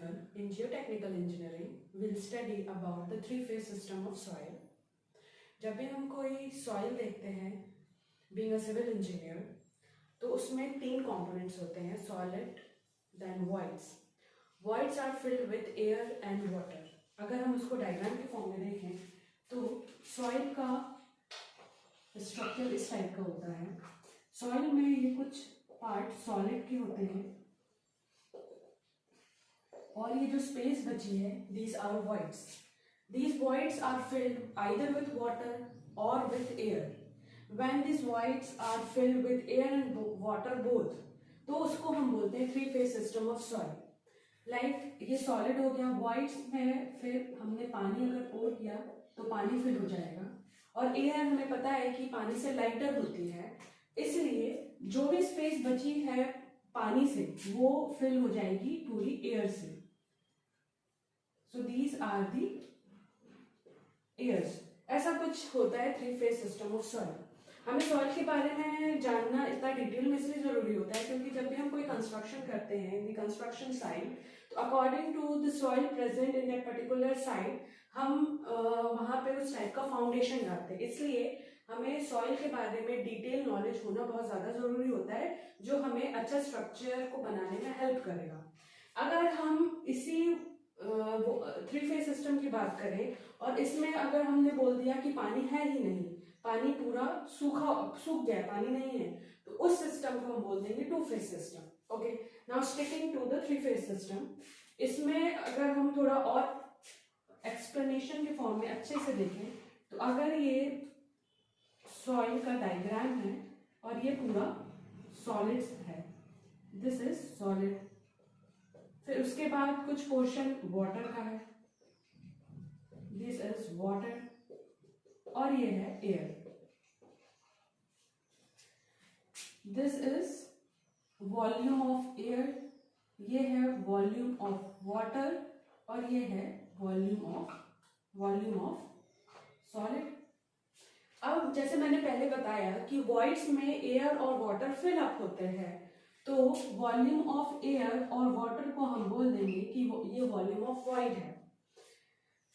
level in geotechnical engineering, we'll study about the three-phase system of soil. जब भी हम कोई soil देखते हैं, being a civil engineer, तो उसमें तीन components होते हैं, solid, then voids. Voids are filled with air and water. अगर हम उसको diagram के form में देखें, तो soil का structure इस type का होता है. Soil में ये कुछ part solid के होते हैं. और ये जो स्पेस बची है, these are voids. These voids are filled either with water or with air. When these voids are filled with air and water both, तो उसको हम बोलते हैं three phase system of soil. Like ये solid हो गया, voids में फिर हमने पानी अगर pour किया तो पानी fill हो जाएगा, और air हमें पता है कि पानी से lighter होती है, इसलिए जो भी space बची है पानी से वो fill हो जाएगी पूरी air से. So these are the airs. ऐसा कुछ होता है three phase system of soil. हमें सॉइल के बारे में जानना इतना डिटेल में इसलिए जरूरी होता है क्योंकि जब भी हम कोई कंस्ट्रक्शन करते हैं इन द कंस्ट्रक्शन साइट, तो according to the soil present in that particular site हम वहाँ पे उस टाइप का फाउंडेशन डालते हैं. इसलिए हमें सॉइल के बारे में डिटेल नॉलेज होना बहुत ज़्यादा ज़रूरी होता है, जो हमें अच्छा स्ट्रक्चर को बनाने में हेल्प करेगा. अगर हम इसी थ्री फेज सिस्टम की बात करें और इसमें अगर हमने बोल दिया कि पानी है ही नहीं, पानी पूरा सूख गया, पानी नहीं है, तो उस सिस्टम को हम बोल देंगे two phase system. Okay, now sticking to the three phase system. इसमें अगर हम थोड़ा और एक्सप्लेनेशन के फॉर्म में अच्छे से देखें, तो अगर ये सॉइल का डायग्राम है और ये पूरा सॉलिड्स है, दिस इज सॉलिड. फिर उसके बाद कुछ पोर्शन वाटर का है, दिस इज वाटर, और ये है air. This is volume of air, ये है वॉल्यूम ऑफ वाटर, और ये है वॉल्यूम ऑफ सॉलिड. अब जैसे मैंने पहले बताया कि वॉइड्स में एयर और वाटर फिल अप होते हैं, तो वॉल्यूम ऑफ एयर और वाटर को हम बोल देंगे कि ये वॉल्यूम ऑफ वॉइड है.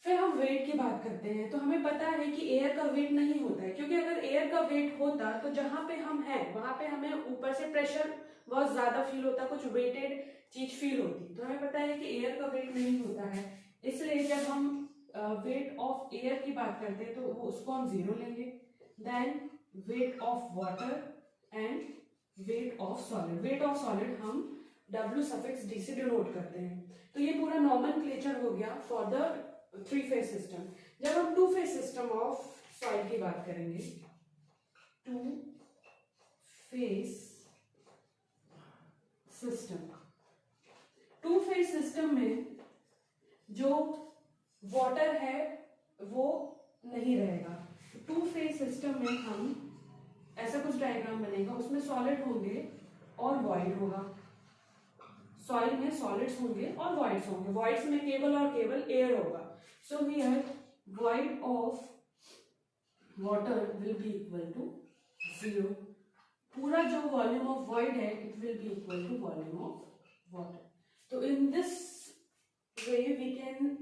फिर हम वेट की बात करते हैं, तो हमें पता है कि एयर का वेट नहीं होता है, क्योंकि अगर एयर का वेट होता तो जहां पे हम हैं वहां पे हमें ऊपर से प्रेशर बहुत ज्यादा फील होता, कुछ वेटेड चीज फील होती. तो हमें पता है कि एयर का वेट नहीं होता है, इसलिए जब हम वेट ऑफ एयर की बात करते हैं तो उसको हम 0 लेंगे. Then weight of water and weight of solid. Weight of solid हम W सफिक्स D से डिनोट करते हैं. तो ये पूरा नॉमेनक्लेचर हो गया for the three phase system. जब हम two phase system of soil की बात करेंगे, two phase system. Two phase system में जो वाटर है वो नहीं रहेगा. टू फेज सिस्टम में हम ऐसा कुछ डायग्राम बनेगा, उसमें सॉलिड होंगे और वॉइड होगा. सॉइल में सॉलिड्स होंगे और वॉइड्स होंगे. वॉइड्स में केवल और केवल एयर होगा. So here void of water will be equal to 0. पूरा जो वॉल्यूम ऑफ वॉइड है it will be equal to volume of water. तो in this way we can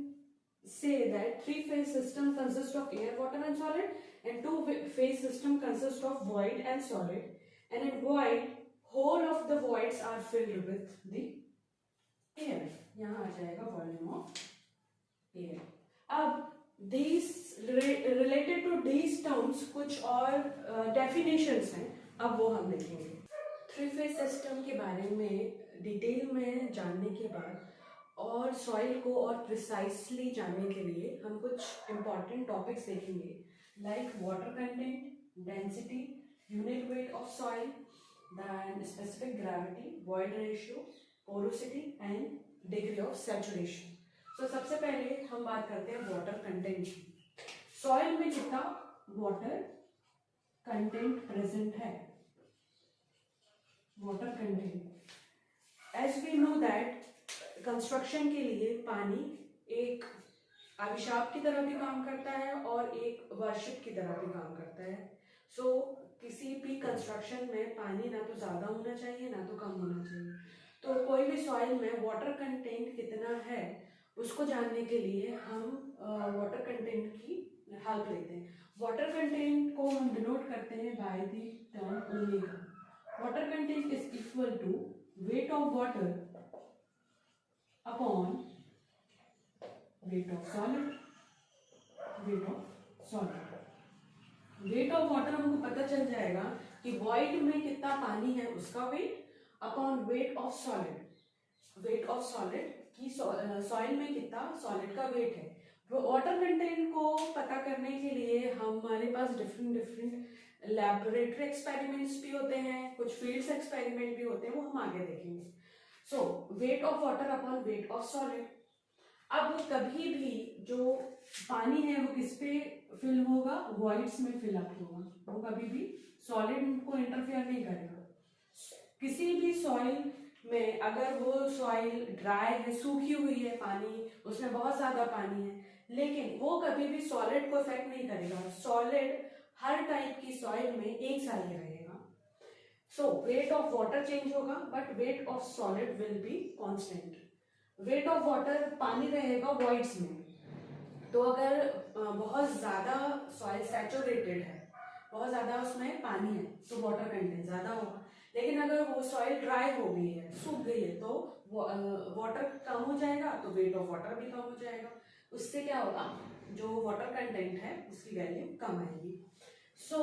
say that three phase system consists of air, water and solid, and two phase system consists of void and solid, and in void whole of the voids are filled with the air. यहाँ आ जाएगा volume of air. अब these related to these terms कुछ और definitions हैं, अब वो हम देखेंगे. थ्री फेज सिस्टम के बारे में डिटेल में जानने के बाद और सॉइल को और प्रिसाइसली जानने के लिए हम कुछ इंपॉर्टेंट टॉपिक्स देखेंगे, like water content, density, unit weight of soil, then specific gravity, void ratio, porosity and degree of saturation. तो सबसे पहले हम बात करते हैं वाटर कंटेंट की. सॉइल में कितना वाटर कंटेंट प्रेजेंट है. Water content, as we know that construction के लिए पानी एक अभिशाप की तरह भी काम करता है और एक वर्शिप की तरह भी काम करता है. सो किसी भी कंस्ट्रक्शन में पानी ना तो ज्यादा होना चाहिए ना तो कम होना चाहिए. तो तो कोई भी सॉइल में वाटर कंटेंट कितना है उसको जानने के लिए हम वाटर कंटेंट की हेल्प लेते हैं। वाटर कंटेंट को हम डिनोट करते हैं by the term omega. Water content is equal to weight of water upon weight of solid. Weight of solid, weight of water हमको पता चल जाएगा कि वॉइड में कितना पानी है उसका weight upon weight of solid. Weight of solid कि सॉइल में कितना सॉलिड का वेट है। वाटर कंटेंट को पता करने के लिए हमारे पास डिफरेंट लैबोरेटरी एक्सपेरिमेंट्स भी होते हैं, कुछ फील्ड्स एक्सपेरिमेंट भी होते हैं, वो हम आगे देखेंगे। So weight of water upon weight of solid. अब कभी भी जो पानी है वो किस पे फिल होगा, वॉइड्स में फिल अप होगा, वो कभी भी सॉलिड को इंटरफेयर नहीं करेगा। किसी भी सॉइल में अगर वो सॉइल ड्राई है, सूखी हुई है, पानी उसमें बहुत ज्यादा पानी है, लेकिन वो कभी भी सॉलिड को इफेक्ट नहीं करेगा। सॉलिड हर टाइप की सॉइल में एक सा ही रहेगा। सो वेट ऑफ वाटर चेंज होगा but wait of solid will be constant. Wait of water पानी रहेगा वॉइड्स में, तो अगर बहुत ज्यादा सॉइल सैचुरेटेड है, बहुत ज्यादा उसमें पानी है, तो वाटर कंटेंट ज्यादा होगा। लेकिन अगर वो सॉइल ड्राई हो गई है, सूख गई है, तो वाटर कम हो जाएगा, तो वेट ऑफ वाटर भी कम हो जाएगा। उससे क्या होगा, जो वाटर कंटेंट है उसकी वैल्यू कम आएगी। सो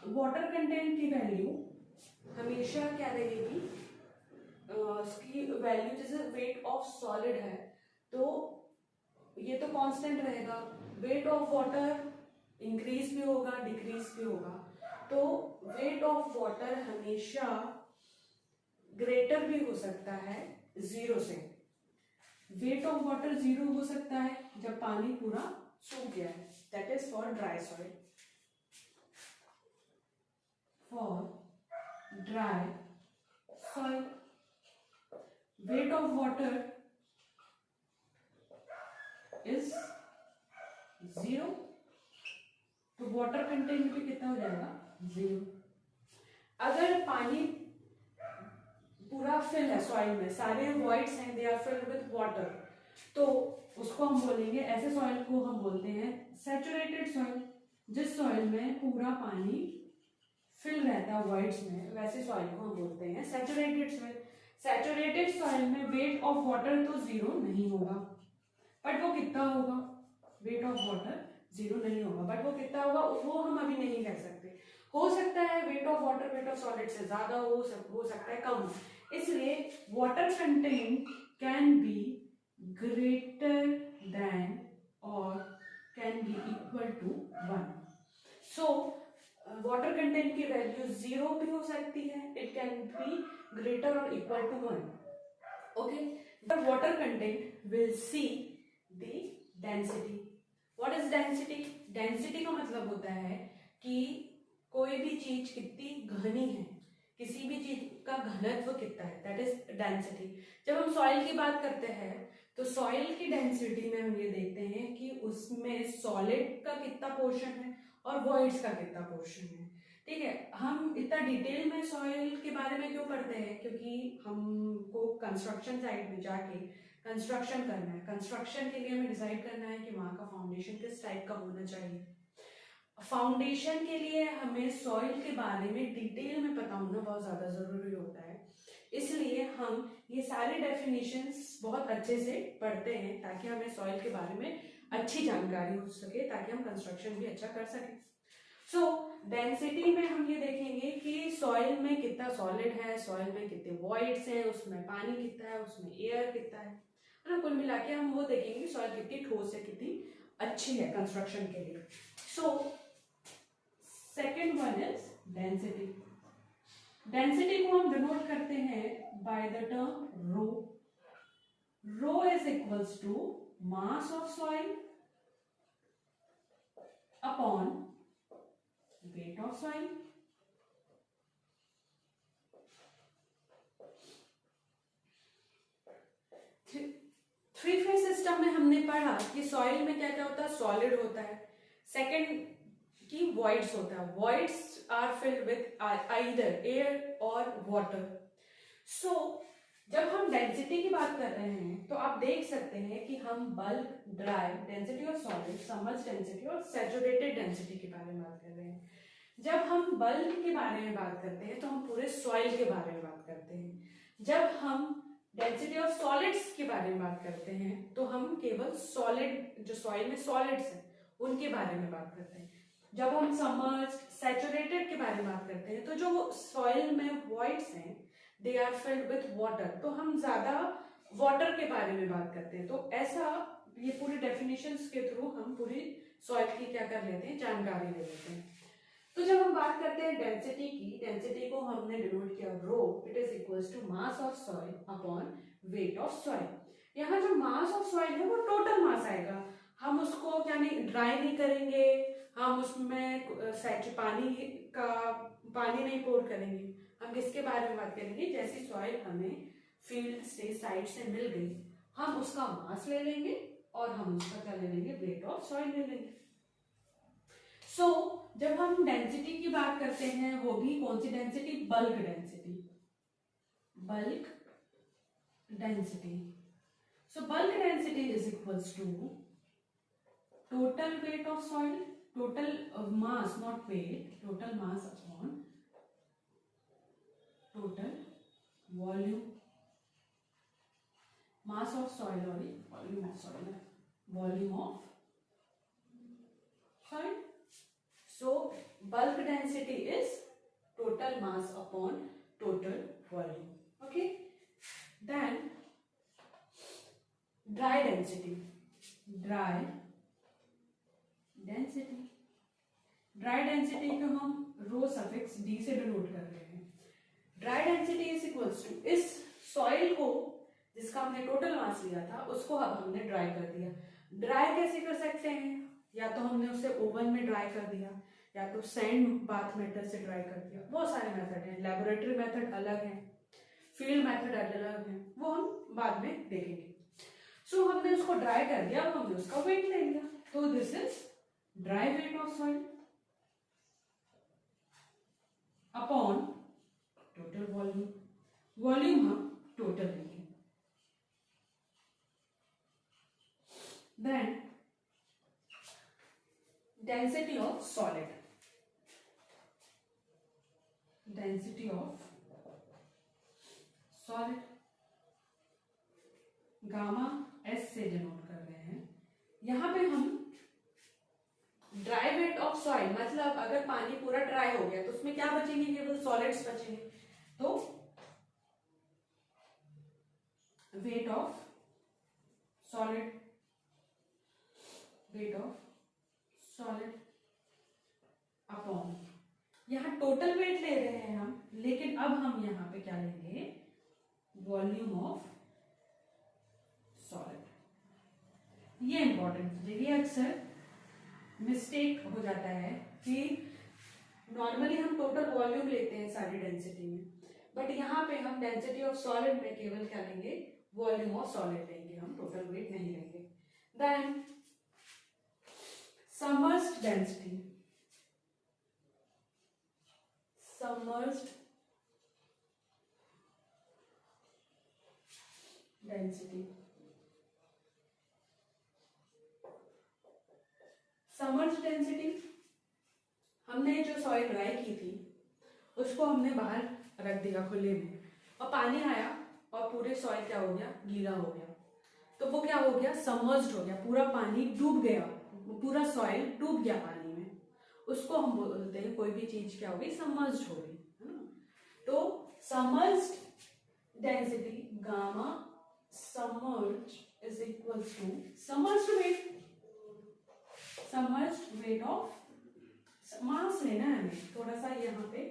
वाटर कंटेंट की वैल्यू हमेशा क्या रहेगी, उसकी वैल्यू जैसे वेट ऑफ सॉलिड है तो ये तो कांस्टेंट रहेगा। वेट ऑफ वाटर इंक्रीज भी होगा, डिक्रीज भी होगा। तो वेट ऑफ वाटर हमेशा ग्रेटर भी हो सकता है जीरो से। वेट ऑफ वाटर जीरो हो सकता है जब पानी पूरा सूख गया है, that is for dry soil. For dry soil wait of water is zero, तो वाटर कंटेंट भी कितना हो जाएगा, जीरो। अगर पानी पूरा फिल है सॉइल में, सारे वॉइड्स हैं, they are filled with water, तो उसको हम बोलेंगे, ऐसे सॉइल को हम बोलते हैं सैचुरेटेड सॉइल। जिस सॉइल में पूरा पानी फिल रहता है वॉइड्स में, वैसे सॉइल को हम बोलते हैं सैचुरेटेड सॉइल। सैचुरेटेड सॉइल में वेट ऑफ वाटर तो जीरो नहीं होगा, बट वो कितना होगा, वेट ऑफ वाटर जीरो नहीं होगा, बट वो कितना होगा वो हम अभी नहीं कह सकते। हो सकता है weight of water weight of solid से ज्यादा हो सकता है कम। इसलिए water content can be greater than और can be equal to 1। So water content की वैल्यू जीरो भी हो सकती है, इट कैन बी ग्रेटर और equal to 1। Okay, the water content will see the density. What is density? Density का मतलब होता है कि कोई भी चीज कितनी घनी है, किसी भी चीज का घनत्व कितना है, दैट इज डेंसिटी। जब हम सॉइल की बात करते हैं तो सॉइल की डेंसिटी में हम ये देखते हैं कि उसमें सॉलिड का कितना पोर्शन है और वॉइड्स का कितना पोर्शन है। ठीक है, हम इतना डिटेल में सॉइल के बारे में क्यों पढ़ते हैं, क्योंकि हमको कंस्ट्रक्शन साइट में जाके कंस्ट्रक्शन करना है। कंस्ट्रक्शन के लिए हमें डिसाइड करना है कि वहां का फाउंडेशन किस टाइप का होना चाहिए। फाउंडेशन के लिए हमें सॉइल के बारे में डिटेल में पता होना बहुत ज्यादा जरूरी होता है, इसलिए हम ये सारे डेफिनेशंस बहुत अच्छे से पढ़ते हैं ताकि हमें सॉइल के बारे में अच्छी जानकारी हो सके, ताकि हम कंस्ट्रक्शन भी अच्छा कर सकें। सो डेंसिटी में हम ये देखेंगे कि सॉइल में कितना सॉलिड है, सॉइल में कितने वॉइड्स हैं, उसमें पानी कितना है, उसमें एयर कितना है, मतलब कुल मिला के हम वो देखेंगे कि सॉइल कितनी ठोस है, कितनी अच्छी है कंस्ट्रक्शन के लिए। So second one is density. Density को हम डिनोट करते हैं by the term rho. Rho is equals to mass of soil upon weight of soil. Three phase system में हमने पढ़ा कि सॉइल में क्या क्या होता है, सॉलिड होता है। सेकेंड कि voids होता है, voids are filled with either air or water. So जब हम डेंसिटी की बात कर रहे हैं तो आप देख सकते हैं कि हम बल्क, ड्राई डेंसिटी और सॉलिड, सबमर्ज्ड डेंसिटी और सैचुरेटेड डेंसिटी के बारे में बात कर रहे हैं. जब हम बल्क के बारे में बात करते हैं तो हम पूरे सॉइल के बारे में बात करते हैं. जब हम डेंसिटी ऑफ सॉलिड्स के बारे में बात करते हैं तो हम केवल सॉलिड, जो सॉइल में सॉलिड्स हैं उनके बारे में बात करते हैं. जब हम सबमर्ज्ड, सैचुरेटेड के बारे में बात करते हैं तो जो सॉइल में वॉइड्स हैं they are filled with water, तो हम ज्यादा वाटर के बारे में बात करते हैं. तो ऐसा ये पूरी डेफिनेशंस के थ्रू हम पूरी सॉइल की क्या कर लेते हैं, जानकारी ले लेते हैं. तो जब हम बात करते हैं डेंसिटी की, डेंसिटी को हमने डिनोट किया rho, it is equals to mass of soil upon weight of soil. यहाँ जो मास ऑफ सॉइल है वो टोटल मास आएगा. हम उसको क्या नहीं, ड्राई नहीं करेंगे, हम उसमें पानी नहीं पोर करेंगे. हम किसके बारे में बात करेंगे, जैसी सॉइल हमें फील्ड से साइड से मिल गई हम उसका मास ले लेंगे और हम उसका क्या ले लेंगे, वेट ऑफ सॉइल ले लेंगे. सो जब हम डेंसिटी की बात करते हैं वो भी कौन सी density, bulk density, bulk density. So bulk density is equals to total weight of soil, total mass not weight, total mass upon total volume. Mass of soil और volume of soil, volume of soil. So bulk density is total mass upon total volume. Okay. Then dry density. Dry density. Dry density को हम रो suffix d से denote कर रहे हैं. Dry density is equals to, इस soil को जिसका हमने टोटल मास लिया था उसको अब हमने ड्राई कर दिया. ड्राई कैसे कर सकते हैं, या तो हमने उसे ओवन में ड्राई कर दिया या तो सैंड बाथ मेथड से ड्राई कर दिया. बहुत सारे मेथड हैं, लेबोरेटरी मेथड अलग है, फील्ड मेथड अलग है, वो हम बाद में देखेंगे. सो हमने उसको ड्राई कर दिया, अब हमने उसका वेट ले लिया. तो this is dry weight of soil upon total volume. Volume हम टोटल लेंगे. Then density of solid, density of solid gamma S से डिनोट कर रहे हैं. यहां पे हम ड्राई वेट ऑफ सॉइल, मतलब अगर पानी पूरा ड्राई हो गया तो उसमें क्या बचेंगे, केवल सॉलिड्स बचेंगे. तो wait of solid, weight of solid upon, यहाँ टोटल वेट ले रहे हैं हम, लेकिन अब हम यहाँ पे क्या लेंगे, वॉल्यूम ऑफ सॉलिड. ये इंपॉर्टेंट, ये अक्सर मिस्टेक हो जाता है कि नॉर्मली हम टोटल वॉल्यूम लेते हैं सारी डेंसिटी में, बट यहाँ पे हम डेंसिटी ऑफ सॉलिड में केवल क्या लेंगे, वॉल्यूम ऑफ सॉलिड लेंगे, हम टोटल वेट नहीं लेंगे. Then submerged density, submerged density. Submerged density, हमने जो सॉइल ड्राई की थी उसको हमने बाहर रख दिया खुले में, और पानी आया और पूरे सॉइल क्या हो गया, गीला हो गया. तो वो क्या हो गया, सबमर्ज्ड हो गया, पूरा पानी डूब गया, पूरा सॉइल डूब गया पानी में. उसको हम बोलते हैं, कोई भी चीज क्या हो गई, सबमर्ज्ड हो गई, है ना. तो submerged density gamma submerged is equal to submerged weight, submerged weight of mass लेना है हमें. थोड़ा सा यहाँ पे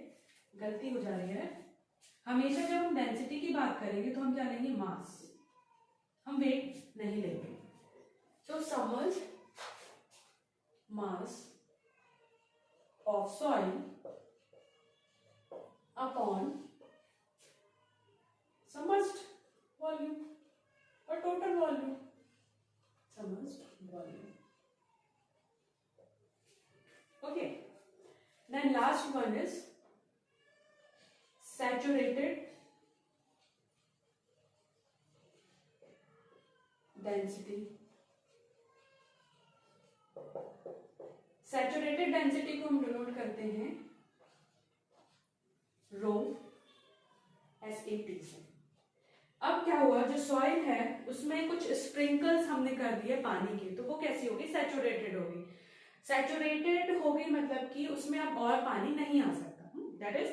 गलती हो जा रही है. हमेशा जब हम डेंसिटी की बात करेंगे तो हम क्या लेंगे, मास, हम वेट नहीं लेंगे. सो submerged mass of soil upon submerged volume or total volume, submerged volume. Okay. Then last one is saturated density. Saturated density को हम डिनोट करते हैं रो SAT से। अब क्या हुआ, जो सॉइल है उसमें कुछ स्प्रिंकल्स हमने कर दिए पानी के, तो वो कैसी होगी, सैचुरेटेड होगी। सैचुरेटेड होगी मतलब कि उसमें अब और पानी नहीं आ सकता, दैट इज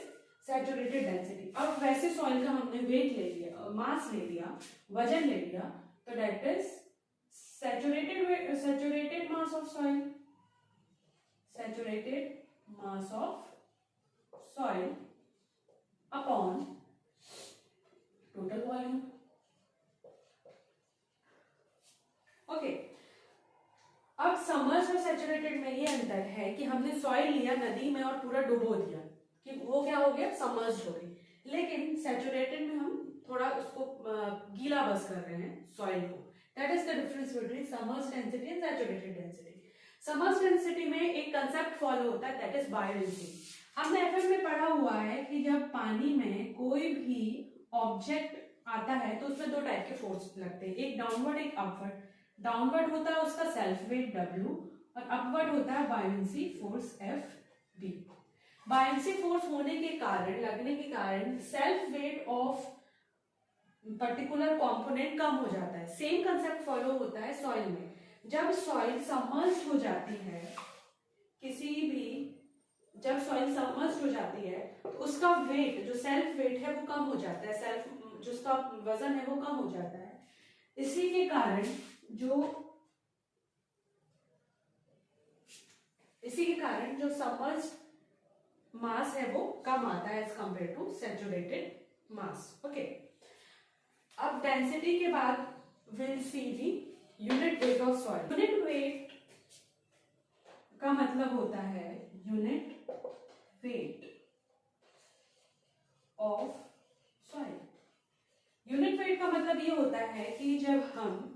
सैचुरेटेड डेंसिटी। अब वैसे सॉइल का हमने वेट ले लिया, मास ले लिया, वजन ले लिया, तो that is saturated mass of soil, saturated mass of soil upon total volume. Okay, अब सबमर्ज्ड और सैचुरेटेड में ये अंतर है कि हमने सॉइल लिया नदी में और पूरा डुबो दिया कि वो क्या हो गया, सबमर्ज्ड हो गई। लेकिन सैचुरेटेड में हम थोड़ा उसको गीला बस कर रहे हैं सॉइल को। That is the difference between submerged density and saturated density. Submerged density में एक कंसेप्ट फॉलो होता है, दैट इज बायोडेंसिटी। हमने एफएम में पढ़ा हुआ है कि जब पानी में कोई भी ऑब्जेक्ट आता है तो उसमें दो टाइप के फोर्स लगते हैं, एक डाउनवर्ड एक अपवर्ड। डाउनवर्ड होता है उसका सेल्फ वेट W और अपवर्ड होता है buoyancy force FB। Buoyancy force होने के कारण, लगने के कारण self weight of particular component कम हो जाता है। सेम कंसेप्ट फॉलो होता है सॉइल में। जब सॉइल सबमर्ज्ड हो जाती है, जब सॉइल सबमर्ज्ड हो जाती है तो उसका वेट, जो सेल्फ वेट है वो कम हो जाता है, सेल्फ जो उसका वजन है वो कम हो जाता है। इसी के कारण जो सबमर्ज्ड मास है वो कम आता है as compare to saturated mass. Okay, अब डेंसिटी के बाद will see the unit weight of soil. Unit weight का मतलब होता है unit weight of soil. Unit weight का मतलब ये होता है कि जब हम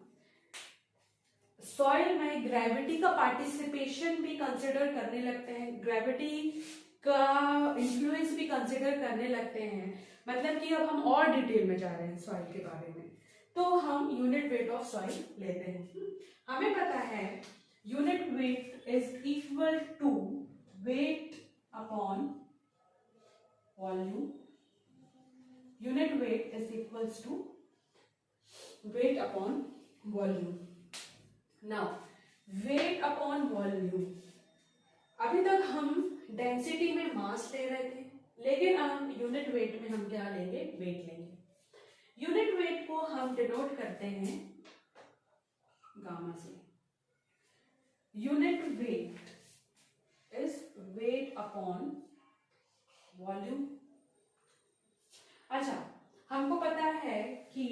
सॉइल में ग्रेविटी का पार्टिसिपेशन भी कंसिडर करने लगते हैं, ग्रेविटी का इन्फ्लुएंस भी कंसिडर करने लगते हैं, मतलब कि अब हम और डिटेल में जा रहे हैं सॉइल के बारे में, तो हम यूनिट वेट ऑफ सॉइल लेते हैं। हमें पता है unit weight is equal to weight upon volume. Unit weight is equals to weight upon volume. Now weight upon volume, अभी तक हम डेंसिटी में मास ले रहे थे, लेकिन हम यूनिट वेट में हम क्या लेंगे, वेट लेंगे। यूनिट वेट को हम डिनोट करते हैं गामा से। Unit weight is weight upon volume. अच्छा, हमको पता है कि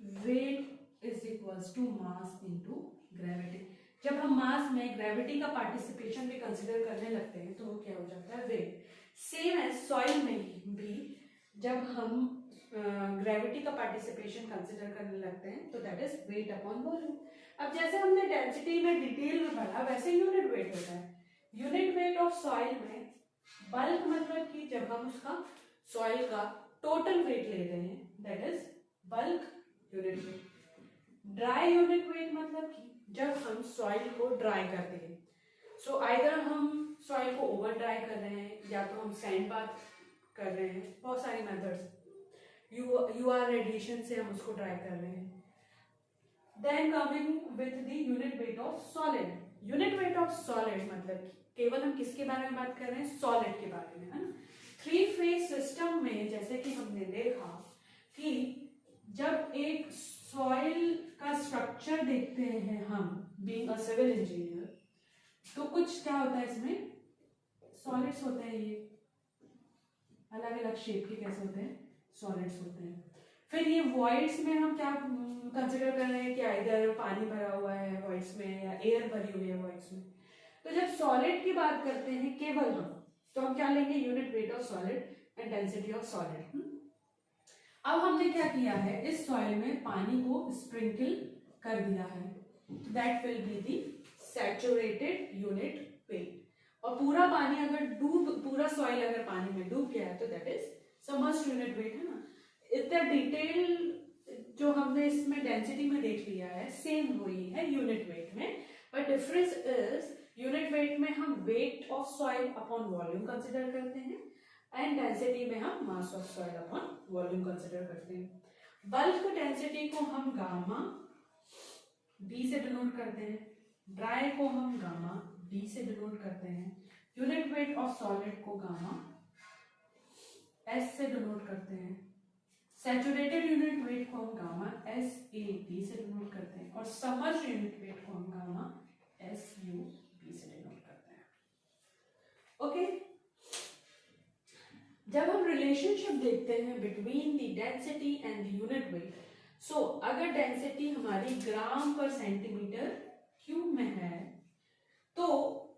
weight is equals to mass into gravity. जब हम मास में ग्रेविटी का पार्टिसिपेशन भी कंसिडर करने लगते हैं तो वो क्या हो जाता है, वेट। सेम एज सॉइल में भी जब हम ग्रेविटी का पार्टिसिपेशन कंसिडर करने लगते हैं तो that is weight upon volume. अब जैसे हमने डेंसिटी में डिटेल में पढ़ा, वैसे यूनिट वेट होता है। यूनिट वेट ऑफ सॉइल में बल्क मतलब कि जब हम उसका सॉइल का टोटल वेट ले रहे हैं, that is bulk unit weight. Dry unit weight मतलब कि जब हम सॉइल को ड्राई करते हैं, सो आइदर हम सॉइल को ओवर ड्राई कर रहे हैं या तो हम सैंड बाथ कर रहे हैं, बहुत सारी मेथड्स, यूआर रेडिएशन से हम उसको ड्राई कर रहे हैं। Then coming with the unit weight of solid. Unit weight of solid मतलब केवल हम किसके बारे में बात कर रहे हैं, सॉलिड के बारे में, है ना। 3 फेज सिस्टम में जैसे कि हमने देखा कि जब एक सॉइल का स्ट्रक्चर देखते हैं हम, बीइंग अ सिविल इंजीनियर, तो कुछ क्या होता है इसमें, सॉलिड्स होते हैं, ये अलग अलग शेप के कैसे होते हैं, सॉलिड्स होते हैं। फिर ये वॉइड्स में हम क्या कंसिडर कर रहे हैं कि इधर पानी भरा हुआ है वॉइड्स में या एयर भरी हुई है वॉइड्स में। तो जब सॉलिड की बात करते हैं केवल हम, तो हम क्या लेंगे, unit weight of solid and density of solid. अब हमने क्या किया है, इस सॉइल में पानी को स्प्रिंकल कर दिया है, that will be the saturated unit wait. और पूरा पानी अगर पूरा सॉइल अगर पानी में डूब गया है तो that is submerged unit wait, है ना। इतना डिटेल जो हमने इसमें डेंसिटी में देख लिया है सेम वही है यूनिट वेट में, but difference is unit weight में हम wait of soil upon volume consider करते हैं एंड डेंसिटी में हम मास of soil upon volume consider करते हैं। बल्क डेंसिटी को हम गामा बी से डिनोट करते हैं, ड्राई को हम गामा डी से डिनोट करते हैं, यूनिट वेट ऑफ सॉलिड को गामा एस से डिनोट करते हैं, सैचुरेटेड यूनिट वेट को हम गामा एस ए डी से डिनोट करते हैं और सबमर्ज्ड यूनिट वेट को हम गामा एस यू बी से डिनोट करते हैं। ओके, जब हम रिलेशनशिप देखते हैं between the density and the unit weight, so अगर डेंसिटी हमारी ग्राम पर सेंटीमीटर क्यूब में है तो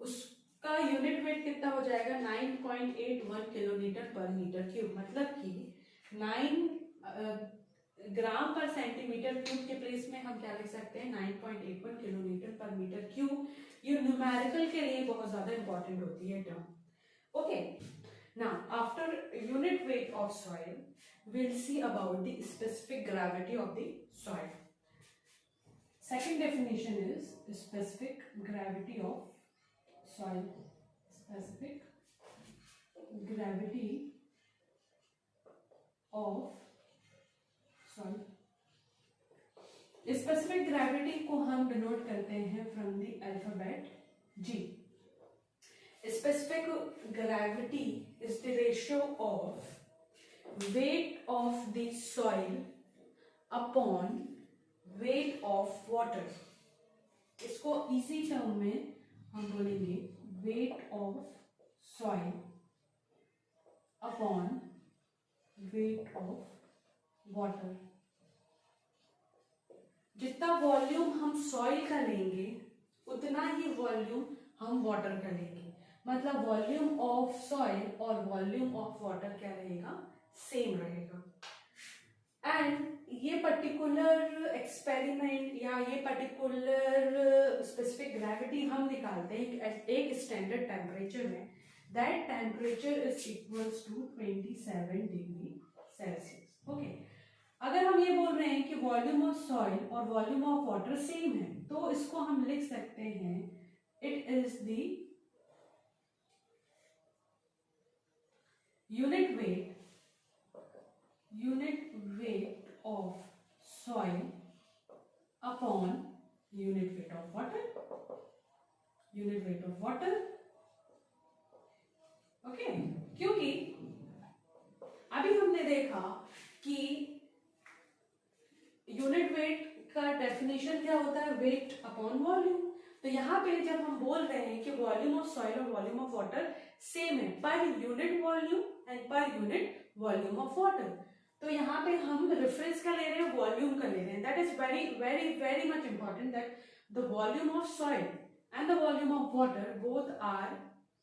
उसका यूनिट वेट कितना हो जाएगा 9.81 किलोमीटर पर मीटर क्यूब, मतलब कि 9 ग्राम पर सेंटीमीटर क्यूब के प्लेस में हम क्या लिख सकते हैं 9.81 किलोमीटर पर मीटर क्यूब। ये न्यूमेरिकल के लिए बहुत ज्यादा इंपॉर्टेंट होती है term. Okay, now after unit weight of soil we'll see about the specific gravity of the soil. Second definition is specific gravity of soil. Specific gravity of soil. Specific gravity को हम denote करते हैं from the alphabet G. Specific gravity is the ratio of weight of the soil upon weight of water. इसको इसी term में हम बोलेंगे weight of soil upon weight of water. जितना वॉल्यूम हम सॉइल का लेंगे उतना ही वॉल्यूम हम वाटर का लेंगे, मतलब वॉल्यूम ऑफ सॉइल और वॉल्यूम ऑफ वाटर क्या रहेगा, सेम रहेगा। एंड ये पर्टिकुलर एक्सपेरिमेंट या ये पर्टिकुलर स्पेसिफिक ग्रेविटी हम निकालते हैं एक स्टैंडर्ड टेम्परेचर में, that temperature is equals to 27 degree Celsius. Okay, अगर हम ये बोल रहे हैं कि वॉल्यूम ऑफ सॉइल और वॉल्यूम ऑफ वाटर सेम है तो इसको हम लिख सकते हैं it is the unit weight of soil upon unit weight of water. Okay, क्योंकि अभी हमने देखा कि यूनिट वेट का डेफिनेशन क्या होता है, वेट अपॉन वॉल्यूम। तो यहाँ पे जब हम बोल रहे हैं कि वॉल्यूम ऑफ सॉइल और वॉल्यूम ऑफ वाटर सेम है per unit volume and per unit volume of water, तो यहाँ पे हम रेफरेंस का ले रहे हैं, वॉल्यूम का ले रहे हैं। That is very very very much important that the volume of soil and the volume of water both are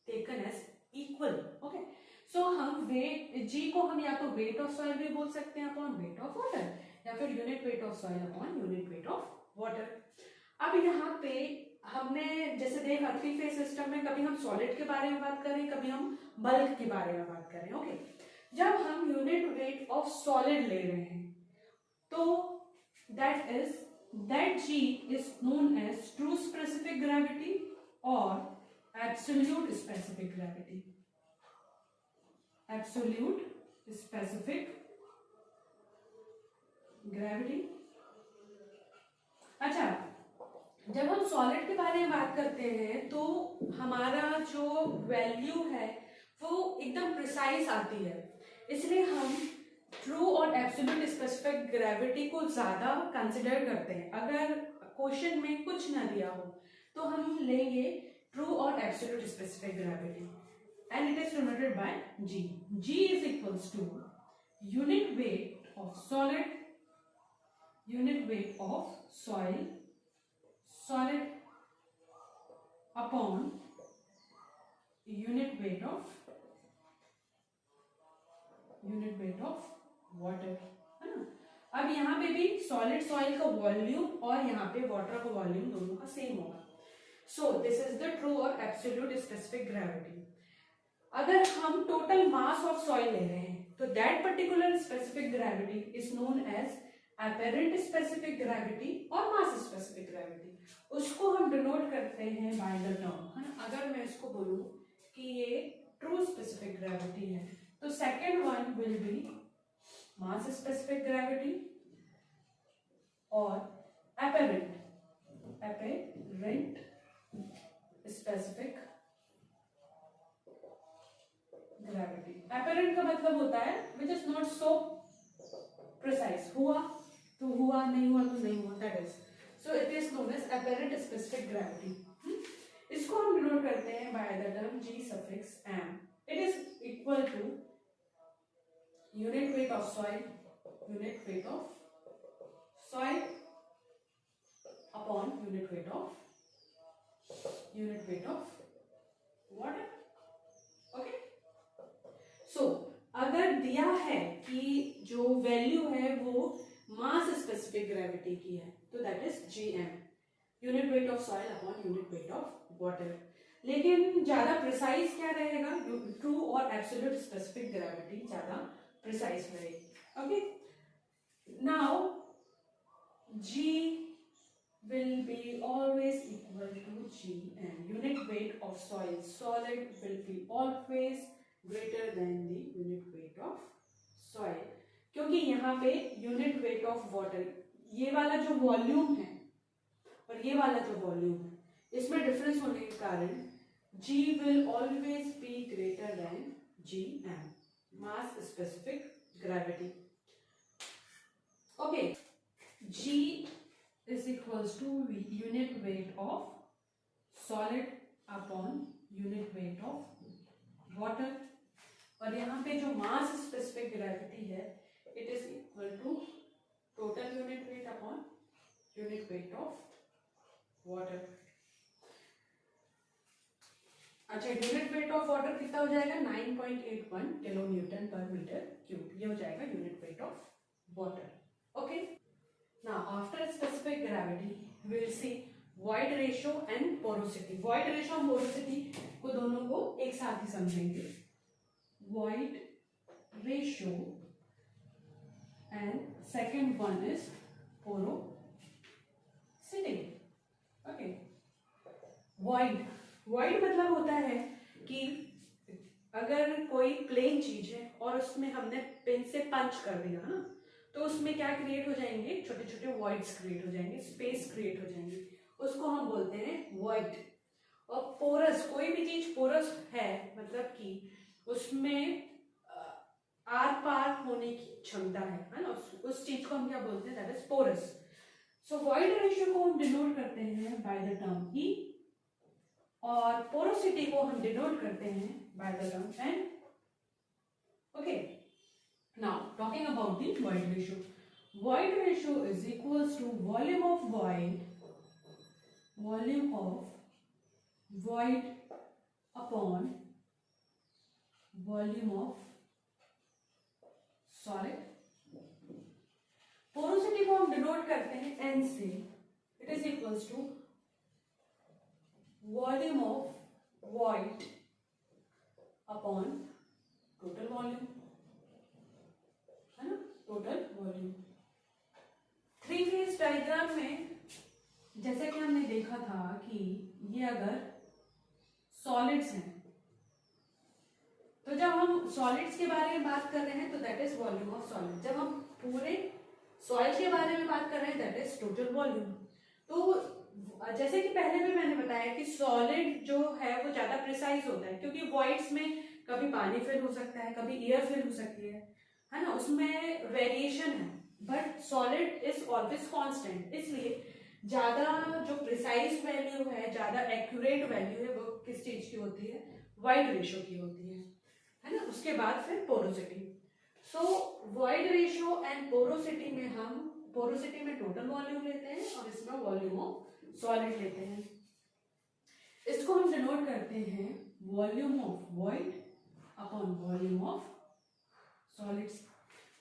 taken as equal. Okay, so हम वेट जी को हम या तो वेट ऑफ सॉइल भी बोल सकते हैं अपॉन वेट ऑफ वाटर या फिर unit weight of soil upon unit weight of water. अब यहाँ पे हमने जैसे देखा 3 फेज सिस्टम में कभी हम सॉलिड के बारे में बात करें, कभी हम बल्क के बारे में बात करें। ओके, जब हम यूनिट वेट ऑफ सॉलिड ले रहे हैं तो that G is known as true specific gravity और absolute specific gravity. Absolute specific gravity. अच्छा, जब हम सॉलिड के बारे में बात करते हैं तो हमारा जो वैल्यू है वो एकदम प्रिसाइज आती है, इसलिए हम ट्रू और एब्सोल्यूट स्पेसिफिक ग्रेविटी को ज्यादा कंसिडर करते हैं। अगर क्वेश्चन में कुछ ना दिया हो तो हम लेंगे ट्रू और absolute specific gravity and it is denoted by G. G is equals to unit weight of solid, unit weight of soil solid upon unit weight of water, है ना। अब यहाँ पे भी सॉलिड सॉइल का वॉल्यूम और यहाँ पे वाटर का वॉल्यूम दोनों का सेम होगा। So this is the true और एब्सोल्यूट स्पेसिफिक ग्रेविटी। अगर हम टोटल मास ऑफ सॉइल ले रहे हैं तो that particular specific gravity is known as apparent specific gravity और mass specific gravity। उसको हम डिनोट करते हैं बाय द टर्म, है ना। अगर मैं इसको बोलूं कि ये ट्रू स्पेसिफिक ग्रेविटी है तो second one will be mass specific gravity और apparent स्पेसिफिक ग्रेविटी। apparent का मतलब होता है which is not so precise, हुआ तो हुआ, नहीं हुआ तो नहीं हुआ, that is so it is known as apparent specific gravity। इसको हम डिनोट करते हैं by the term G suffix m। It is equal to unit weight of soil upon unit weight of water. Okay, so अगर दिया है कि जो value है वो मास स्पेसिफिक ग्रेविटी की है तो that is Gm, unit weight of soil upon unit weight of water. लेकिन ज्यादा प्रिसाइज क्या रहेगा, ट्रू और एब्सोल्यूट स्पेसिफिक ग्रेविटी ज्यादा प्रिसाइज रहेगी। Okay, now G will be always equal to Gm, unit weight of soil solid will be always greater than the unit weight of soil, क्योंकि यहाँ पे यूनिट वेट ऑफ वाटर, ये वाला जो volume है और ये वाला जो वॉल्यूम है, इसमें डिफरेंस होने के कारण G will always be greater than Gm, mass specific gravity। okay, G is equals to unit weight of solid upon unit weight of water, और यहाँ पे जो मास स्पेसिफिक ग्रेविटी है it is equal to total unit weight upon unit weight of water. अच्छा, unit weight of water कितना हो जाएगा, 9.81 kilo newton पर मीटर क्यूब, ये हो जाएगा unit weight of water. Okay, now after specific gravity we will see void ratio and porosity। void ratio और porosity को दोनों को एक साथ ही समझेंगे। void ratio and second one is porosity। okay, void मतलब होता है कि अगर कोई प्लेन चीज है और उसमें हमने पेन से पंच कर दिया ना, तो उसमें क्या क्रिएट हो जाएंगे, छोटे छोटे वॉइड्स क्रिएट हो जाएंगे, स्पेस क्रिएट हो जाएंगे, उसको हम बोलते हैं वॉइड। और पोरस, कोई भी चीज पोरस है मतलब कि उसमें आर पार होने की क्षमता है ना, उस चीज को हम क्या बोलते हैं, that is porous. So void ratio को हम डिनोट करते हैं बाय द टर्म E और पोरोसिटी को हम डिनोट करते हैं by the term N। Okay, now talking about the void ratio, void ratio is equals to volume of void upon volume of solid। Porosity को हम denote करते हैं N से, it is equals to volume of void upon total volume, है ना, total volume. Three phase diagram में जैसे कि हमने देखा था कि ये अगर सॉलिड्स हैं तो जब हम सॉलिड्स के बारे में बात कर रहे हैं तो that is volume of solid, जब हम पूरे सॉइल के बारे में बात कर रहे हैं दैट इज टोटल वॉल्यूम। तो जैसे कि पहले भी मैंने बताया कि सॉलिड जो है वो ज्यादा प्रिसाइज होता है, क्योंकि वॉइड्स में कभी पानी फिल हो सकता है, कभी एयर फिल हो सकती है ना, उसमें वेरिएशन है, but solid is always constant. इसलिए ज्यादा जो प्रिसाइज वैल्यू है, ज्यादा एक्यूरेट वैल्यू है, वो किस चीज की होती है, वॉइड रेशियो की होती है ना। उसके बाद फिर porosity. So void ratio and porosity में हम पोरोसिटी में टोटल वॉल्यूम लेते हैं और इसमें वॉल्यूम ऑफ सॉलिड लेते हैं। इसको हम डिनोट करते हैं volume of void upon volume of solids.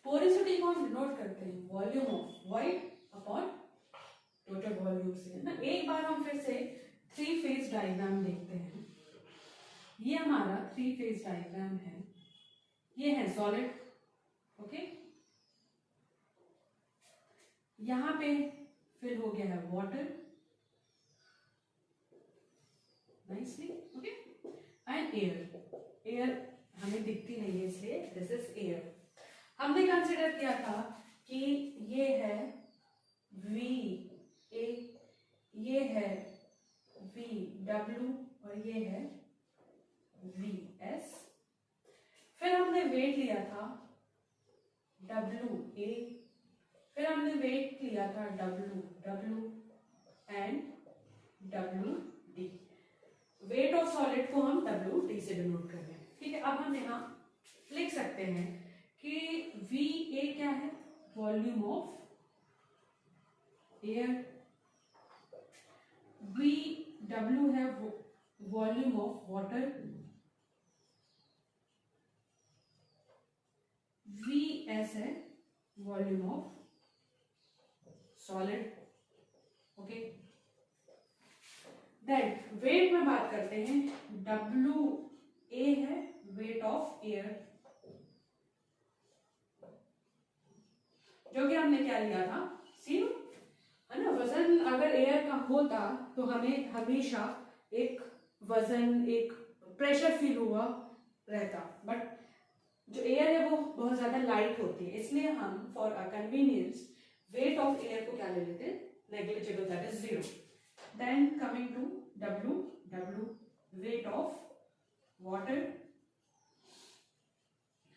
Porosity को हम डिनोट करते हैं volume of void upon total volume से, ना। एक बार हम फिर से थ्री फेज डायग्राम देखते हैं। ये हमारा 3 फेज डायग्राम है। ये है सॉलिड, ओके। यहां पे फिल हो गया है water nicely, okay. And air हमें दिखती नहीं है इसलिए दिस इज एयर। हमने कंसिडर किया था कि ये है वी ए, ये है वी डब्ल्यू और ये है वी एस। फिर हमने वेट लिया था डब्ल्यू ए, फिर हमने वेट लिया था W W and W D. Wait of solid को हम डब्ल्यू डी से डिनोट कर रहे हैं, ठीक है। अब हम यहाँ लिख सकते हैं कि वी ए क्या है, volume of air, V W है volume of water, V S है volume of solid, okay. Then weight में बात करते हैं, डब्ल्यू ए है वेट ऑफ एयर, जो कि हमने क्या लिया था, सी, है ना। वजन अगर एयर का होता तो हमें हमेशा एक वजन, एक प्रेशर फील हुआ रहता, बट जो एयर है वो बहुत ज्यादा लाइट होती है, इसलिए हम for a convenience weight of air को क्या ले लेते हैं, negligible, that is 0। Then coming to W, W weight of water,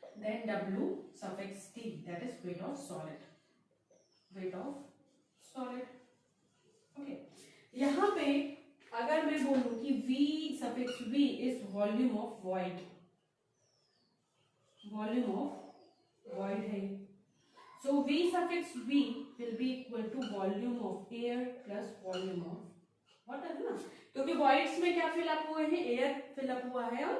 then W suffix T that is weight of solid, weight of solid, okay. यहां पे अगर मैं बोलूं कि V suffix V is volume of void, volume of void है, so V suffix V will be equal to volume of air plus volume of water, है ना। क्योंकि वॉइड्स में क्या फिलअप हुए हैं, एयर फिलअप हुआ है और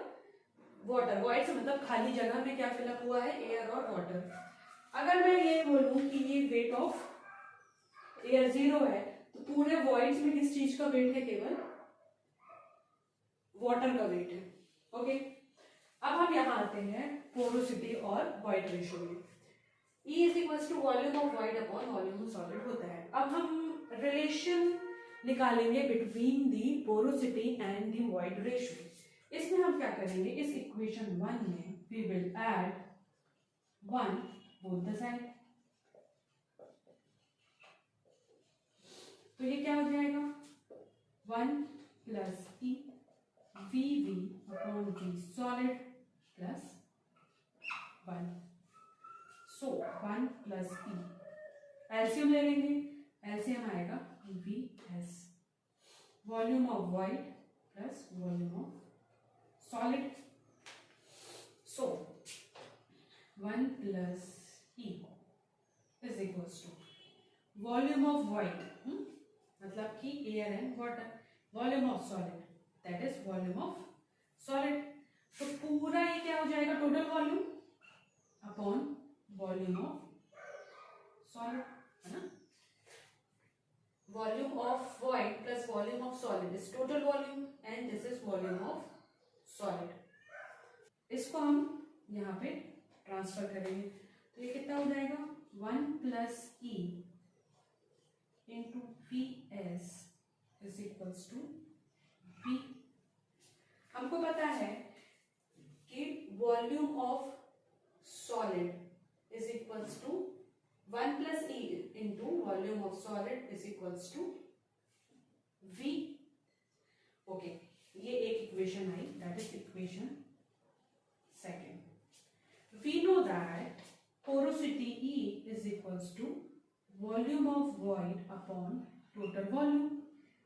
वाटर। वॉइड्स मतलब खाली जगह में क्या फिलअप हुआ है, एयर और वाटर। अगर मैं ये बोलूं कि ये वेट ऑफ एयर 0 है, तो पूरे वॉइड्स में किस चीज का वेट है, केवल वाटर का वेट है, ओके। अब हम यहां आते हैं पोरोसिटी और वॉइड रेशियो में। E is equal to volume of void upon volume of solid होता है। अब हम रिलेशन निकालेंगे between the porosity and the void ratio. इसमें हम क्या करेंगे, इस इक्वेशन 1 में we will add 1 both the side, तो ये क्या हो जाएगा, 1 plus E V V upon V solid plus 1, so 1 plus E, LCM ले लेंगे, एलसीएम आएगा we S, volume of void plus volume of solid, so 1 plus E is equals to volume of void, मतलब कि air and water, volume of solid that is volume of solid. तो पूरा ये क्या हो जाएगा, total volume upon volume of solid, है ना। Volume of void plus volume of solid is total volume and this is volume of solid. इसको हम यहाँ पे ट्रांसफर करेंगे, तो ये कितना हो जाएगा, 1 plus E into Vs is equals to V। हमको पता है कि volume of solid is equals to 1 plus E into volume of solid is equals to V, okay. ये एक इक्वेशन आई, that is equation second. We know that porosity E is equals to volume of void upon total volume,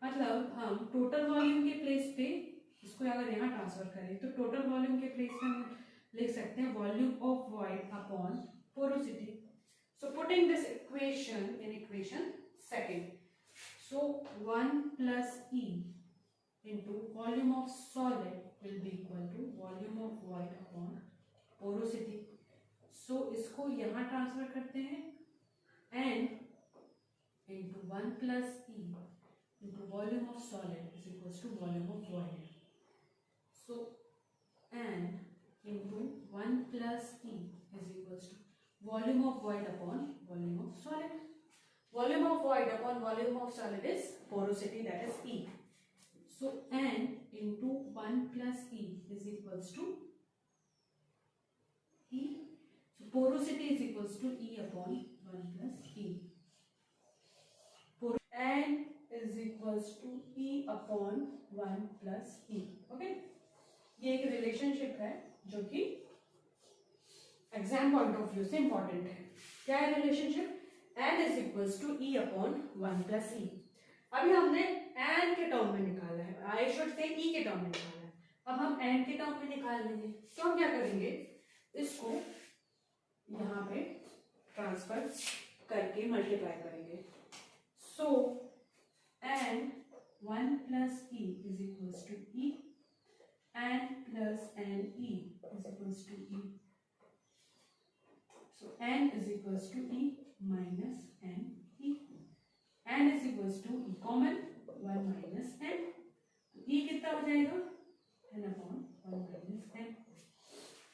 मतलब हम total volume के place पे इसको अगर यहाँ ट्रांसफर करें तो टोटल वॉल्यूम के प्लेस पे हम लिख सकते हैं volume of void upon porosity. So putting this equation in equation second, so 1 plus E into volume of solid will be equal to volume of void upon porosity. सो इसको यहाँ transfer करते हैं and into 1 plus e into volume of solid is equals to volume of void. So n into 1 plus E is equals to volume of void upon volume of solid. Volume of void upon volume of solid is porosity, that is E. So n into 1 plus E is equals to E. So porosity is equals to E upon 1 plus E. N is equals to E upon 1 plus E. Okay, ये एक relationship है जो कि exam point of view से important है. क्या है relationship? n is equals to E upon 1 plus E. अभी हमने n के टर्म में निकाला है, आई शुड से E के टर्म में निकाला है. अब हम n के टर्म में निकाल लेंगे. तो हम क्या करेंगे, इसको यहाँ पे ट्रांसफर करके मल्टीप्लाई करेंगे. सो n 1 plus E is equals to E, n plus NE is equals to E. So n is equals to E minus NE. n is equals to E common 1 minus n. E कितना हो जाएगा? n upon 1 minus n.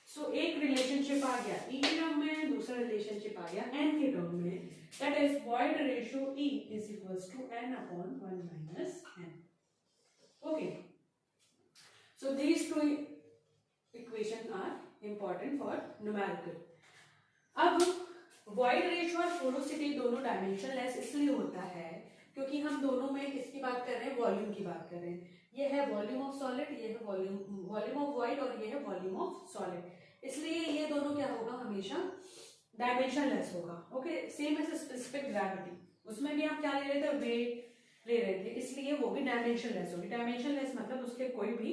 So एक relationship आ गया E के term में, दूसरा relationship आ गया n के टर्म में. That is void ratio E is equals to n upon 1 minus n. Okay. So these two equations are important for numerical. अब void ratio और porosity दोनों डायमेंशनलेस इसलिए होता है क्योंकि हम दोनों में किसकी बात कर रहे हैं? वॉल्यूम की बात कर रहे हैं. ये है वॉल्यूम ऑफ सॉलिड, ये है वॉल्यूम ऑफ void और ये है वॉल्यूम ऑफ सॉलिड. इसलिए ये दोनों क्या होगा? हमेशा डायमेंशनलेस होगा. Okay, same as specific gravity, उसमें भी आप क्या ले रहे थे? वेट ले रहे थे, इसलिए वो भी डायमेंशनलेस होगी. डायमेंशनलेस मतलब उसके कोई भी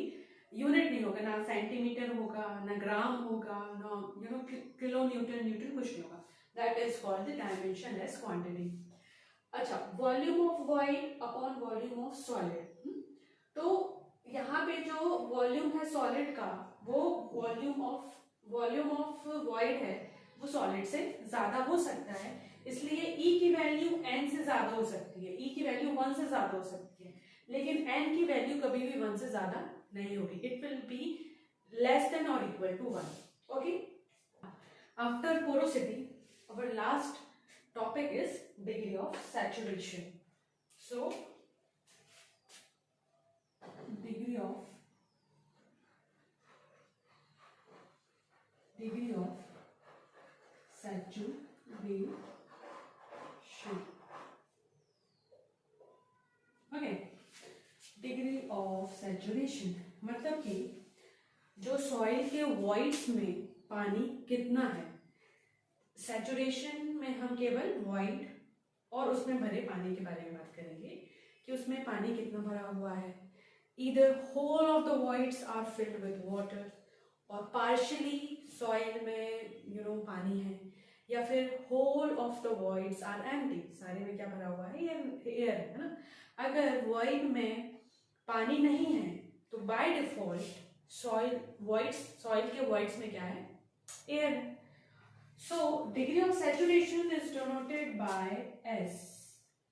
यूनिट नहीं होगा, ना सेंटीमीटर होगा, ना ग्राम होगा, ना किलो न्यूटन कुछ नहीं होगा. That is called the dimensionless quantity. अच्छा, volume of void upon volume of solid. तो यहाँ पे जो वॉल्यूम है सॉलिड का, वो वॉल्यूम ऑफ वॉइड है, वो सॉलिड से ज्यादा हो सकता है. इसलिए E की वैल्यू n से ज्यादा हो सकती है, E की वैल्यू 1 से ज्यादा हो सकती है, लेकिन n की वैल्यू कभी भी 1 से ज्यादा नहीं होगी. It will be less than और equal to 1. Okay, after porosity our last topic is degree of saturation. So degree of saturation. Okay, degree of saturation मतलब कि जो सॉइल के वॉइड्स में पानी कितना है. सैचुरेशन में हम केवल वॉइड और उसमें भरे पानी के बारे में बात करेंगे कि उसमें पानी कितना भरा हुआ है. Either whole of the voids are filled with water और पार्शियली सॉइल में पानी है, या फिर whole of the voids are empty, सारे में क्या भरा हुआ है? एयर है ना. अगर वॉइड में पानी नहीं है तो बाय डिफॉल्ट सॉइल के वॉइड्स में क्या है? एयर है. So degree of saturation is denoted by S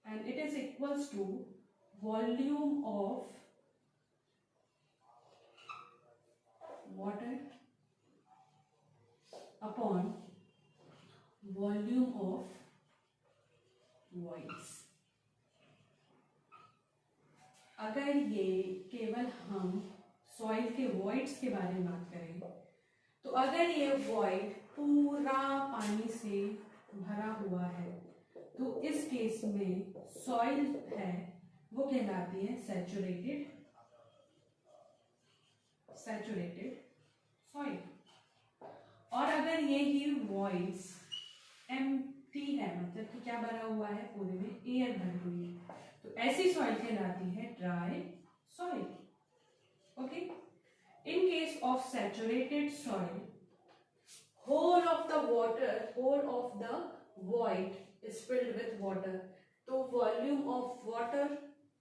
and it is equals to volume of water upon volume of voids. अगर ये केवल हम सॉइल के वॉइड्स के बारे में बात करें तो अगर ये वॉइड पूरा पानी से भरा हुआ है तो इस केस में सॉइल है वो कहलाती है सैचुरेटेड सॉइल. और अगर ये ही वॉइड्स एम्प्टी है मतलब कि क्या भरा हुआ है? पूरे में एयर भरी हुई है, तो ऐसी सॉइल कहलाती है dry soil. Okay, in case of saturated soil whole of the void is filled with water. तो volume of water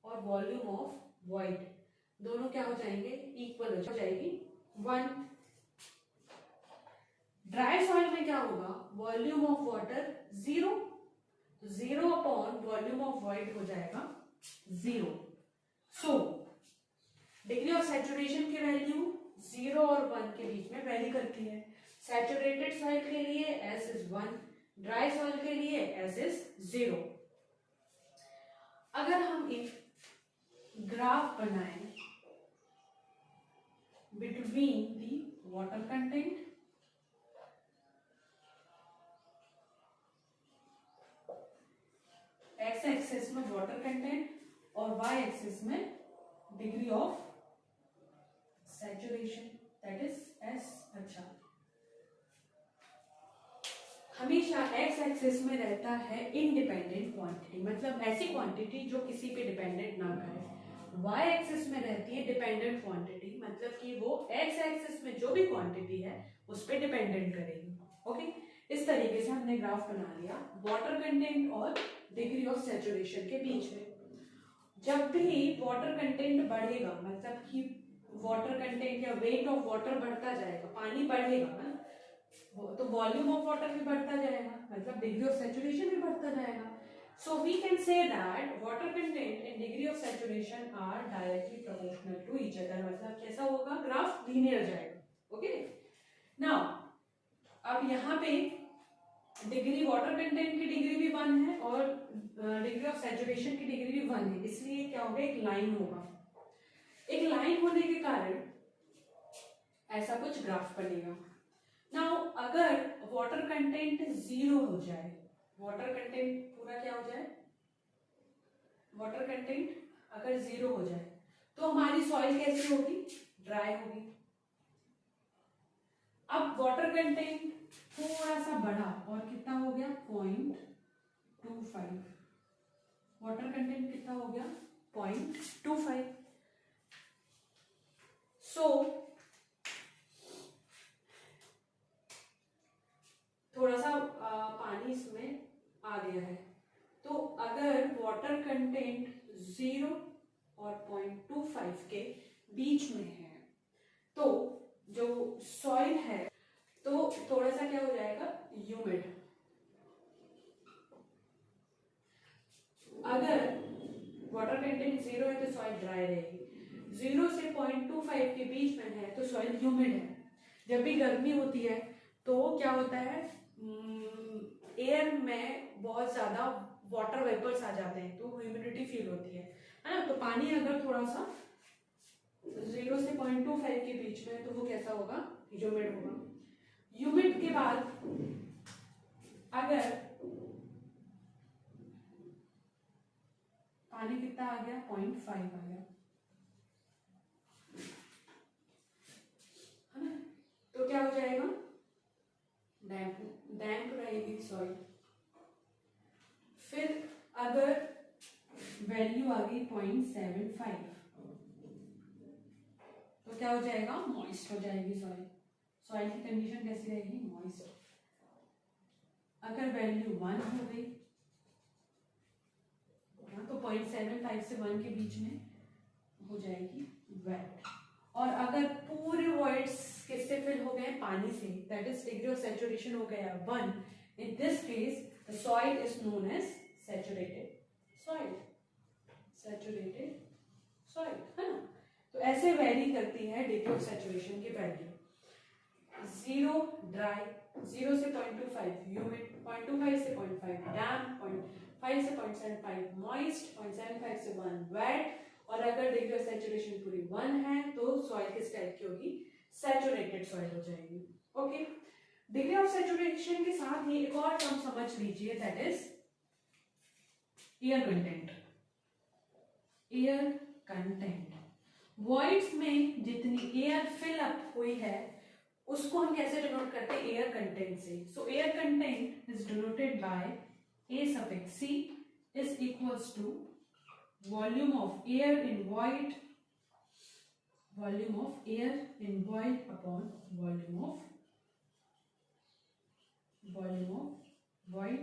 और volume of void दोनों क्या हो जाएंगे? इक्वल हो जाएगी 1. ड्राई सॉइल में क्या होगा? Volume of water 0, 0 upon volume of void हो जाएगा 0. सो डिग्री ऑफ सैचुरेशन की वैल्यू 0 और 1 के बीच में वैरी करती है। सैचुरेटेड सॉइल के लिए S इज 1, ड्राई सॉइल के लिए S इज 0। अगर हम एक ग्राफ बनाएं between the water content x axis में वाटर कंटेंट और वाई एक्सिस में degree of saturation that is S. अच्छा, हमेशा एक्स एक्सिस में रहता है इंडिपेंडेंट क्वांटिटी, मतलब ऐसी क्वांटिटी जो किसी पे डिपेंडेंट ना करे। वाई एक्सिस में रहती है डिपेंडेंट क्वांटिटी, मतलब कि वो एक्स एक्सिस में जो भी क्वांटिटी है उस पर डिपेंडेंट करेगी। ओके, इस तरीके से हमने ग्राफ बना लिया वाटर कंटेंट और डिग्री ऑफ सैचुरेशन के बीच में। जब भी वाटर कंटेंट बढ़ेगा, मतलब कि वाटर कंटेंट या वेट ऑफ वाटर बढ़ता जाएगा, पानी बढ़ेगा ना, तो वॉल्यूम ऑफ वाटर भी बढ़ता जाएगा, मतलब डिग्री ऑफ सैचुरेशन भी बढ़ता जाएगा। So we can say that water content and degree of saturation are directly proportional to each other, मतलब कैसा होगा, ग्राफ लीनियर जाएगा। ओके, नाउ अब यहाँ पे डिग्री वाटर कंटेंट की डिग्री भी 1 है और डिग्री ऑफ सैचुरेशन की डिग्री भी 1 है, इसलिए क्या होगा, एक लाइन होगा। एक लाइन होने के कारण ऐसा कुछ ग्राफ बनेगा। नाउ अगर वाटर कंटेंट 0 हो जाए, वाटर कंटेंट पूरा क्या हो जाए, वाटर कंटेंट अगर 0 हो जाए तो हमारी सॉइल कैसी होगी, ड्राई होगी। अब वाटर कंटेंट थोड़ा सा बढ़ा और कितना हो गया, 0.25। वाटर कंटेंट कितना हो गया, 0.25। सो थोड़ा सा पानी इसमें आ गया है, तो अगर वाटर कंटेंट 0 और 0.25 के बीच में है तो जो सॉइल है तो थोड़ा सा क्या हो जाएगा, ह्यूमिड। अगर वाटर कंटेंट 0 है तो सॉइल ड्राई रहेगी, 0 से 0.25 के बीच में है तो सॉइल ह्यूमिड है। जब भी गर्मी होती है तो क्या होता है, एयर में बहुत ज्यादा वाटर वेपर्स आ जाते हैं तो ह्यूमिडिटी फील होती है ना। तो पानी अगर थोड़ा सा 0 से 0.25 के बीच में तो वो कैसा होगा, ह्यूमिड होगा। ह्यूमिड के बाद अगर पानी कितना आ गया, 0.5 आ गया, है ना, तो क्या हो जाएगा, डैम्प रहेगी सॉइल। फिर अगर वैल्यू आ गई 0.75 तो क्या हो जाएगा, मॉइस्ट हो जाएगी सॉइल। सॉइल की कंडीशन कैसी रहेगी, मॉइस्ट। अगर वैल्यू 1 हो गई तो 0.75 से 1 के बीच में हो जाएगी वेट। और अगर पूरे वॉइड्स किससे फिल हो गए, पानी से, that is degree of saturation हो गया 1, in this case the soil is known as saturated soil. Saturated soil, है ना। तो ऐसे वेरी करती है डिग्री ऑफ सैचुरेशन की वैल्यू। 0 ड्राई, 0 से 0.25 ह्यूमिड, 0.25 से 0.5 डैम्प, 0.5 से 0.75 मॉइस्ट, 0.75 से 1 वेट। और अगर डिग्री ऑफ सैचुरेशन पूरी 1 है तो सॉइल किस टाइप की होगी, सैचुरेटेड सॉइल हो जाएगी। ओके, डिग्री ऑफ सैचुरेशन के साथ ही एक और टर्म समझ लीजिए, that is air content. Air content, voids में जितनी एयर फिल अप हुई है उसको हम कैसे डिनोट करते हैं, एयर कंटेंट से। सो air content is denoted bye A suffix C is equals to volume of air in void, volume of air in void upon volume of void.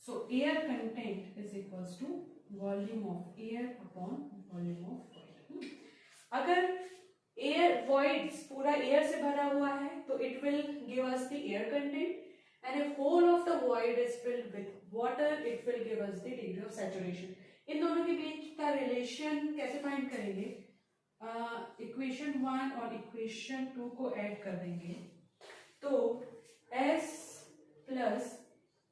So air content is equals to volume of air upon volume of void. अगर air voids पूरा air से भरा हुआ है तो it will give us the air content, and if whole of the void is filled with water it will give us the degree of saturation. इन दोनों के बीच का रिलेशन कैसे फाइंड करेंगे, इक्वेशन 1 और इक्वेशन 2 को ऐड कर देंगे तो S plus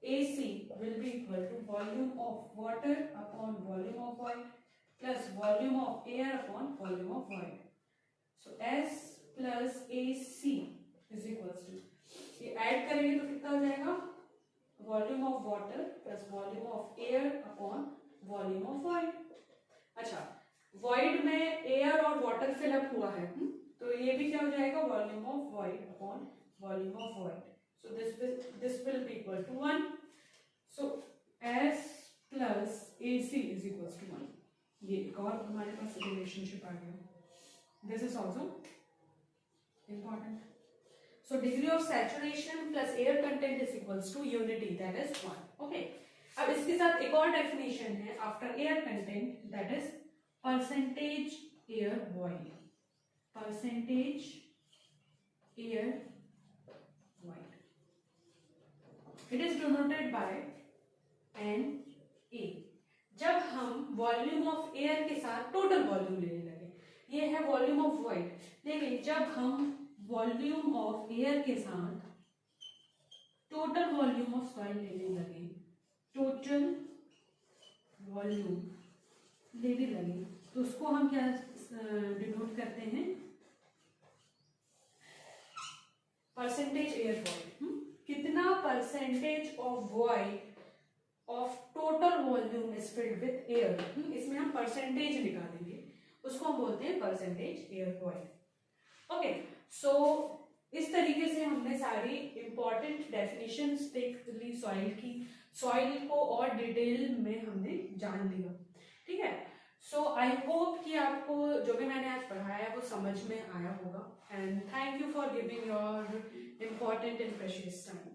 AC will be equal to volume of water upon volume of void plus volume of air upon volume of void. So S plus AC is equals to, ये add करेंगे तो कितना हो जाएगा, volume of water plus volume of air upon volume of void. अच्छा, void में air और water fill up हुआ है, तो ये भी क्या हो जाएगा, volume of void upon volume of void. So this will be equal to 1. So S plus AC is equals to 1. ये एक और हमारे पास रिलेशनशिप आ गया. This is also important. So degree of saturation plus air content is equals to unity, that is 1. Okay. अब इसके साथ एक और डेफिनेशन है after air content, that is percentage air void. Percentage air void. It is denoted by NA. जब हम volume of air के साथ टोटल वॉल्यूम लेने लगे, ये है वॉल्यूम ऑफ वॉइड, लेकिन जब हम वॉल्यूम ऑफ एयर के साथ टोटल वॉल्यूम ऑफ सॉइल लेने लगे, टोटल वॉल्यूम लेने लगे, तो उसको हम क्या डिनोट करते हैं, परसेंटेज एयर वॉइड. कितना percentage of void of total volume is filled with air, इसमें हम परसेंटेज निकालेंगे, उसको हम बोलते हैं परसेंटेज एयर वॉइड. ओके, सो इस तरीके से हमने सारी इंपॉर्टेंट डेफिनेशंस देख ली सॉइल की, सॉइल को और डिटेल में हमने जान लिया. ठीक है, सो आई होप कि आपको जो भी मैंने आज पढ़ाया वो समझ में आया होगा. And thank you for giving your important and precious time.